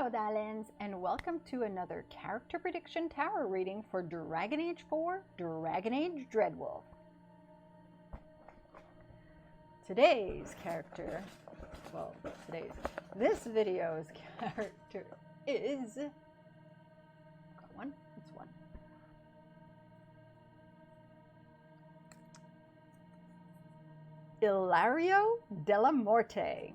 Hello darlings, and welcome to another character prediction tarot reading for Dragon Age 4, Dragon Age Dreadwolf. This video's character is, Illario Dellamorte.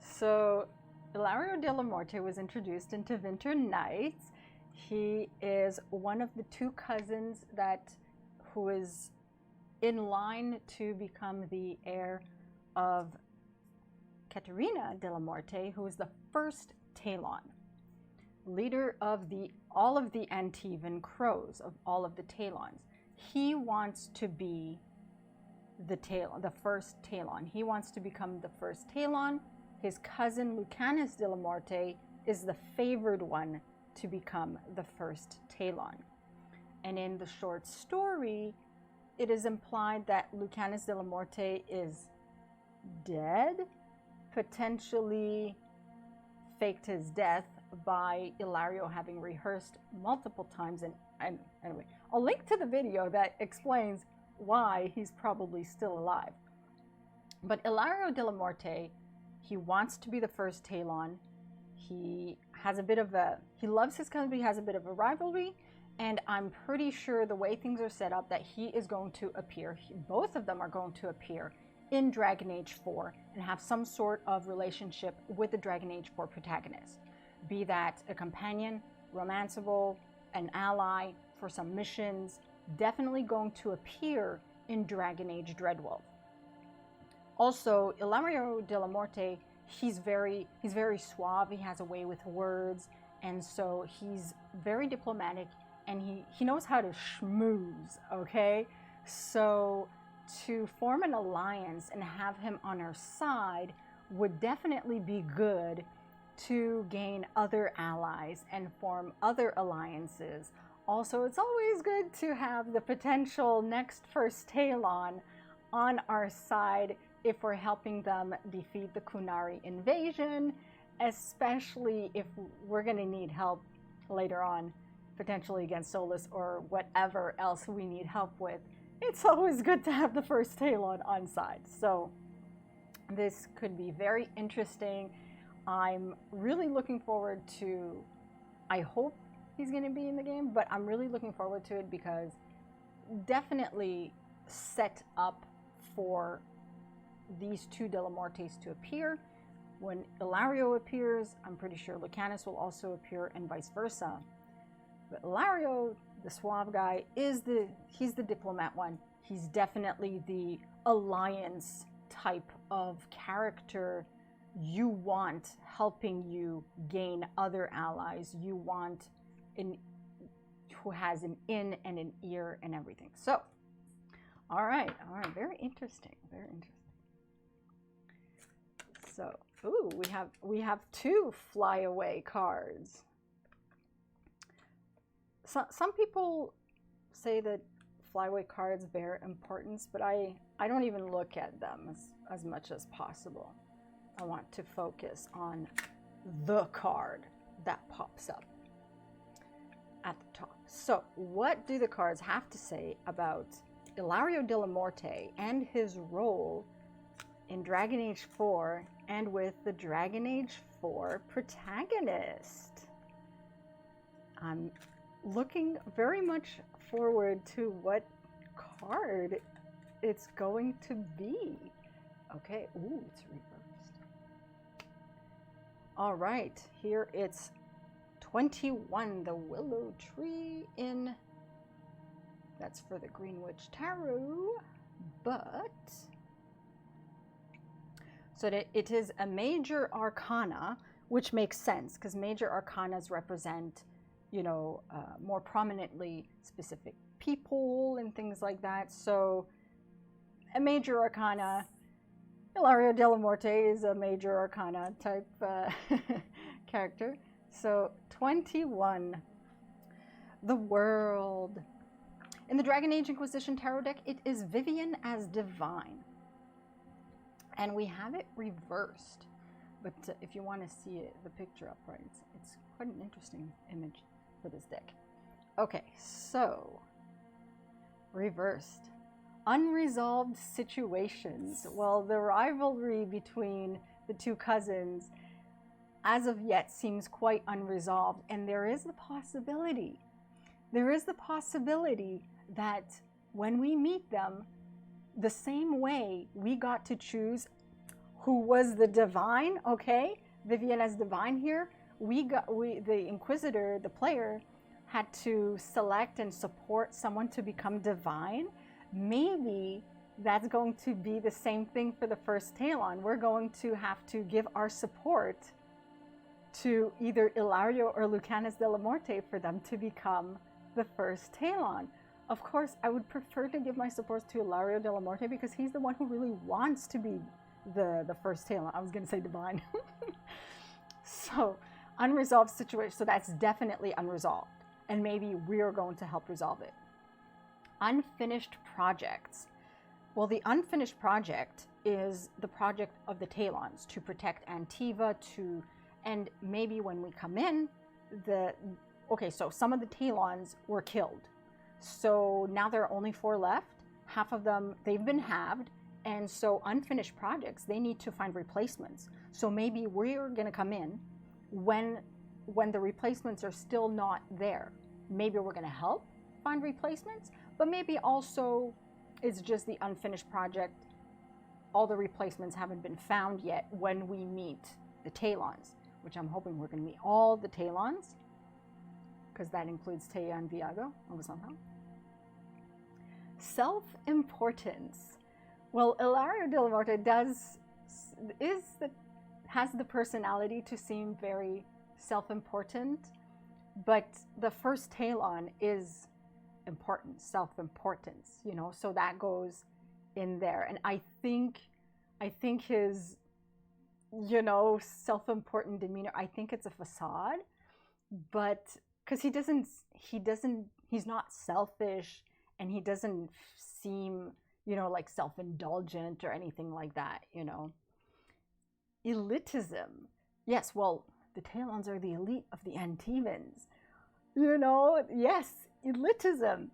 So, Illario Dellamorte was introduced in Tevinter Nights. He is one of the two cousins who is in line to become the heir of Caterina Dellamorte, who is the first Talon, leader of all of the Antivan crows, of all of the Talons. He wants to be the first Talon. He wants to become the first Talon. His cousin Lucanus Dellamorte is the favored one to become the first Talon. And in the short story, it is implied that Lucanus Dellamorte is dead, potentially faked his death by Illario having rehearsed multiple times. And anyway, I'll link to the video that explains why he's probably still alive. But Illario Dellamorte, he wants to be the first Talon. He loves his cousin, but he has a bit of a rivalry. And I'm pretty sure the way things are set up that he is going to appear, both of them are going to appear in Dragon Age 4 and have some sort of relationship with the Dragon Age 4 protagonist. Be that a companion, romanceable, an ally for some missions, definitely going to appear in Dragon Age Dreadwolf. Also, Illario Dellamorte, he's very suave. He has a way with words, and so he's very diplomatic, and he knows how to schmooze, okay? So to form an alliance and have him on our side would definitely be good to gain other allies and form other alliances. Also, it's always good to have the potential next first Talon on our side if we're helping them defeat the Qunari invasion, especially if we're going to need help later on, potentially against Solus or whatever else we need help with. It's always good to have the first Talon on side. So this could be very interesting. I'm really looking forward to, I hope he's going to be in the game, but I'm really looking forward to it because definitely set up for these two Dellamortes to appear. When Illario appears, I'm pretty sure Lucanus will also appear, and vice versa. But Illario, the suave guy, he's the diplomat one. He's definitely the alliance type of character you want, helping you gain other allies. You want who has an in and an ear and everything. So, all right, very interesting. So, ooh, we have two flyaway cards. Some people say that flyaway cards bear importance, but I don't even look at them as much as possible. I want to focus on the card that pops up at the top. So, what do the cards have to say about Illario Dellamorte and his role in Dragon Age 4 and with the Dragon Age 4 protagonist? I'm looking very much forward to what card it's going to be. Okay, ooh, it's reversed. All right, here it's 21, the Willow Tree in, that's for the Green Witch Tarot, but so that it is a major arcana, which makes sense because major arcanas represent, you know, more prominently specific people and things like that. So a major arcana, Illario Dellamorte is a major arcana type character. So 21, the World. In the Dragon Age Inquisition Tarot deck, it is Vivian as Divine. And we have it reversed. But if you want to see it, the picture upright, it's quite an interesting image for this deck. Okay, so reversed. Unresolved situations. Well, the rivalry between the two cousins as of yet seems quite unresolved, and there is the possibility that when we meet them, the same way we got to choose who was the divine, okay? Vivian as divine here, the Inquisitor, the player, had to select and support someone to become divine. Maybe that's going to be the same thing for the First Talon. We're going to have to give our support to either Illario or Lucanus Dellamorte for them to become the First Talon. Of course, I would prefer to give my support to Illario Dellamorte because he's the one who really wants to be the First Talon. I was going to say divine. So, unresolved situation. So that's definitely unresolved. And maybe we're going to help resolve it. Unfinished projects. Well, the unfinished project is the project of the Talons to protect Antiva, and maybe when we come in, okay, so some of the Talons were killed. So now there are only 4 left. Half of them, they've been halved. And so unfinished projects, they need to find replacements. So maybe we're going to come in when the replacements are still not there. Maybe we're going to help find replacements, but maybe also it's just the unfinished project. All the replacements haven't been found yet when we meet the Talons, which I'm hoping we're going to meet all the Talons, because that includes Teia and Viago, somehow. Self-importance. Well, Illario Dellamorte has the personality to seem very self-important, but the First Talon is important, self-importance, you know, so that goes in there. And I think his, you know, self-important demeanor, I think it's a facade, but because he's not selfish, and he doesn't seem, you know, like self-indulgent or anything like that, you know. Elitism. Yes, well, the Talons are the elite of the Antivans. You know, yes, elitism.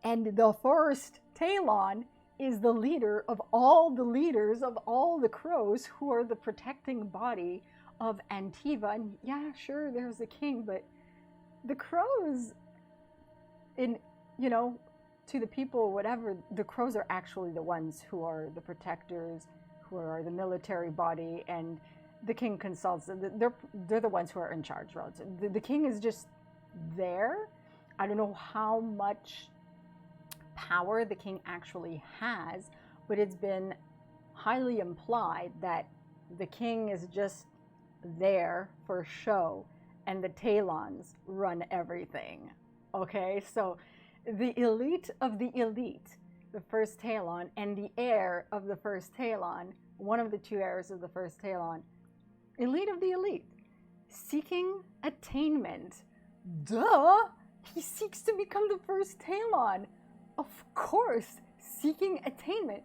And the First Talon is the leader of all the leaders of all the crows who are the protecting body of Antiva. And yeah, sure, there's the king, but the crows, in, you know, to the people, whatever, the crows are actually the ones who are the protectors, who are the military body, and the king consults. They're the ones who are in charge, right? The king is just there. I don't know how much power the king actually has, but it's been highly implied that the king is just there for show, and the Talons run everything. Okay, so the elite of the elite, the First Talon, and the heir of the First Talon, one of the 2 heirs of the First Talon, elite of the elite, seeking attainment. Duh! He seeks to become the First Talon. Of course, seeking attainment.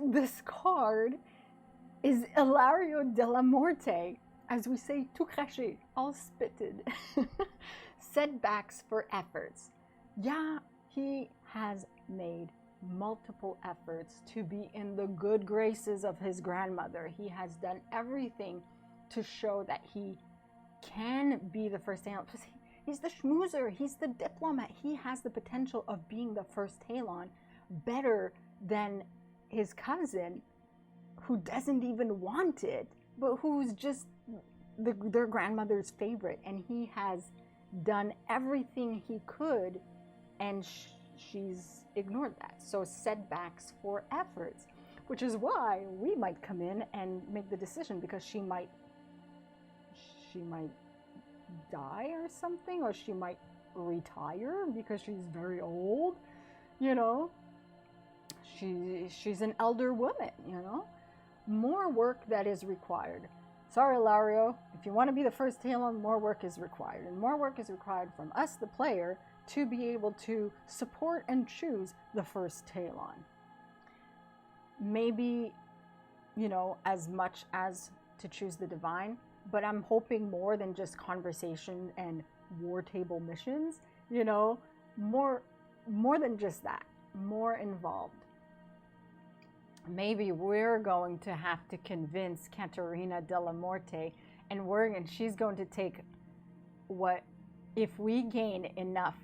This card is Illario Dellamorte, as we say, tout craché, all spitted. Setbacks for efforts. Yeah, he has made multiple efforts to be in the good graces of his grandmother. He has done everything to show that he can be the First Talon. He's the schmoozer, he's the diplomat. He has the potential of being the First Talon better than his cousin, who doesn't even want it, but who's just their grandmother's favorite. And he has done everything he could, and she's ignored that. So setbacks for efforts, which is why we might come in and make the decision, because she might die or something, or she might retire because she's very old, you know. She's an elder woman, you know. More work that is required. Sorry, Illario, if you want to be the First Talon, more work is required. And more work is required from us, the player, to be able to support and choose the First Talon. Maybe you know, as much as to choose the divine, but I'm hoping more than just conversation and war table missions, you know, more than just that, more involved. Maybe we're going to have to convince Caterina Dellamorte, and she's going to take what, if we gain enough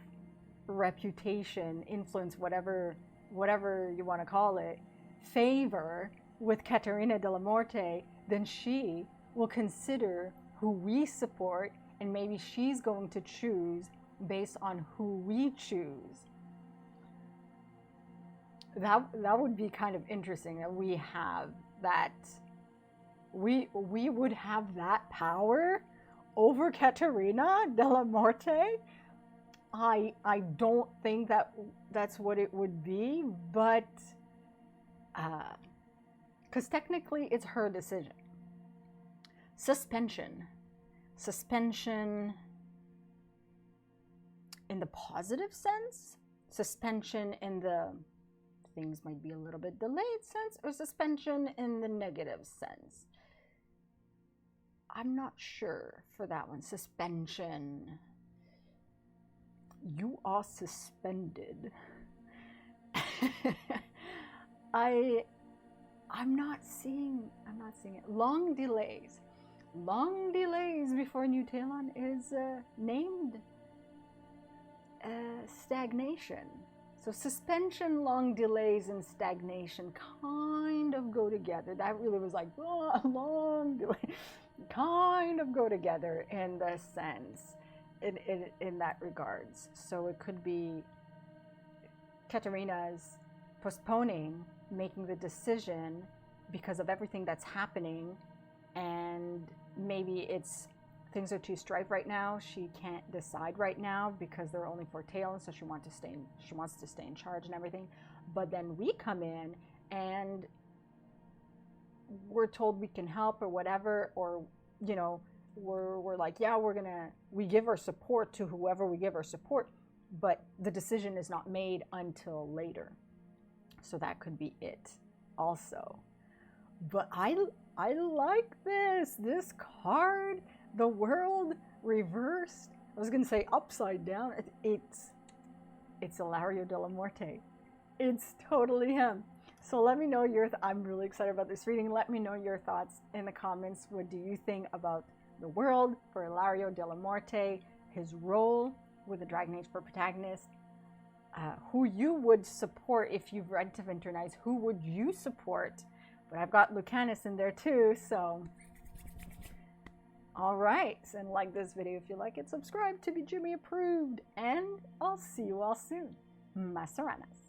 reputation, influence, whatever you want to call it, favor with Caterina Dellamorte, then she will consider who we support, and maybe she's going to choose based on who we choose. That would be kind of interesting, that we have that, we would have that power over Caterina Dellamorte. I don't think that's what it would be, but because technically it's her decision. Suspension in the positive sense, suspension in the things might be a little bit delayed sense, or suspension in the negative sense. I'm not sure for that one. Suspension. You are suspended. I'm not seeing it. Long delays before New Talon is named stagnation. So suspension, long delays, and stagnation kind of go together. That really was like, oh, long delay, kind of go together in the sense, in that regards. So it could be Caterina's postponing making the decision because of everything that's happening, and maybe it's things are too strife right now. She can't decide right now because there are only 4 Talons, so she wants to stay in charge and everything. But then we come in and we're told we can help or whatever, or you know, we're like, yeah, we give our support to whoever we give our support, but the decision is not made until later. So that could be it also. But I like this card. The world reversed. I was going to say upside down. It's Illario Dellamorte. It's totally him. So let me know I'm really excited about this reading. Let me know your thoughts in the comments. What do you think about the world for Illario Dellamorte, his role with the Dragon Age for protagonist, who you would support if you've read Tevinter Nights, who would you support? But I've got Lucanus in there too, so... Alright, and like this video if you like it, subscribe to be Jimmy approved, and I'll see you all soon. Masaranas.